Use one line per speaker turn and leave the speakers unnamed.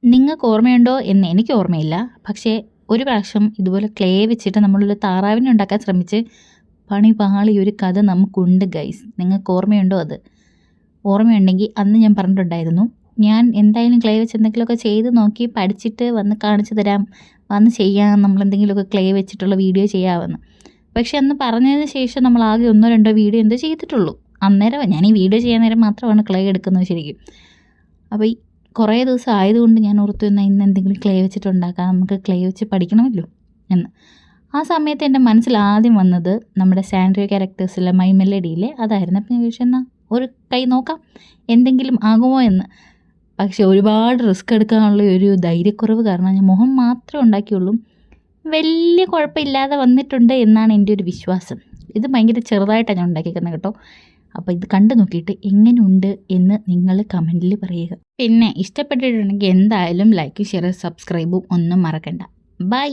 നിങ്ങൾക്ക് ഓർമ്മയുണ്ടോ എന്ന് എനിക്ക് ഓർമ്മയില്ല. പക്ഷേ ഒരു പ്രാവശ്യം ഇതുപോലെ ക്ലേ വെച്ചിട്ട് നമ്മളൊരു താറാവിനെ ഉണ്ടാക്കാൻ ശ്രമിച്ച് പണി പാളി ഒരു കഥ നമുക്കുണ്ട് ഗൈസ്. നിങ്ങൾക്ക് ഓർമ്മയുണ്ടോ? അത് ഓർമ്മയുണ്ടെങ്കിൽ അന്ന് ഞാൻ പറഞ്ഞിട്ടുണ്ടായിരുന്നു, ഞാൻ എന്തായാലും ക്ലേ വെച്ച് എന്തെങ്കിലുമൊക്കെ ചെയ്ത് നോക്കി പഠിച്ചിട്ട് വന്ന് കാണിച്ചു തരാം, വന്ന് ചെയ്യാം, നമ്മളെന്തെങ്കിലുമൊക്കെ ക്ലേ വെച്ചിട്ടുള്ള വീഡിയോ ചെയ്യാമെന്ന്. പക്ഷെ അന്ന് പറഞ്ഞതിന് ശേഷം നമ്മൾ ആകെ 1-2 വീഡിയോ എന്തോ ചെയ്തിട്ടുള്ളൂ. അന്നേരം ഞാൻ ഈ വീഡിയോ ചെയ്യാൻ നേരം മാത്രമാണ് ക്ലേ എടുക്കുന്നത് ശരിക്കും. അപ്പോൾ ഈ കുറേ ദിവസം ആയതുകൊണ്ട് ഞാൻ ഓർത്തു എന്നാൽ ഇന്ന് എന്തെങ്കിലും ക്ലേ വെച്ചിട്ടുണ്ടാക്കാം, നമുക്ക് ക്ലേ വെച്ച് പഠിക്കണമല്ലോ എന്ന്. ആ സമയത്ത് എൻ്റെ മനസ്സിൽ ആദ്യം വന്നത് നമ്മുടെ സാൻഡ്രിയ ക്യാരക്ടേഴ്സിലെ മൈ മെലഡിയിലെ അതായിരുന്നു. അപ്പം ഞാൻ ചോദിച്ചു എന്നാൽ ഒരു കൈ നോക്കാം എന്തെങ്കിലും ആകുമോ എന്ന്. പക്ഷെ ഒരുപാട് റിസ്ക് എടുക്കാനുള്ള ഒരു ധൈര്യക്കുറവ് കാരണം ഞാൻ മുഖം മാത്രമേ ഉണ്ടാക്കിയുള്ളൂ. വലിയ കുഴപ്പമില്ലാതെ വന്നിട്ടുണ്ട് എന്നാണ് എൻ്റെ ഒരു വിശ്വാസം. ഇത് ഭയങ്കര ചെറുതായിട്ടാണ് ഞാൻ ഉണ്ടാക്കിയിരിക്കുന്നത് കേട്ടോ. അപ്പോൾ ഇത് കണ്ടു നോക്കിയിട്ട് എങ്ങനെയുണ്ട് എന്ന് നിങ്ങൾ കമൻറ്റിൽ പറയുക. പിന്നെ ഇഷ്ടപ്പെട്ടിട്ടുണ്ടെങ്കിൽ എന്തായാലും ലൈക്ക്, ഷെയർ, സബ്സ്ക്രൈബും ഒന്നും മറക്കണ്ട. ബൈ.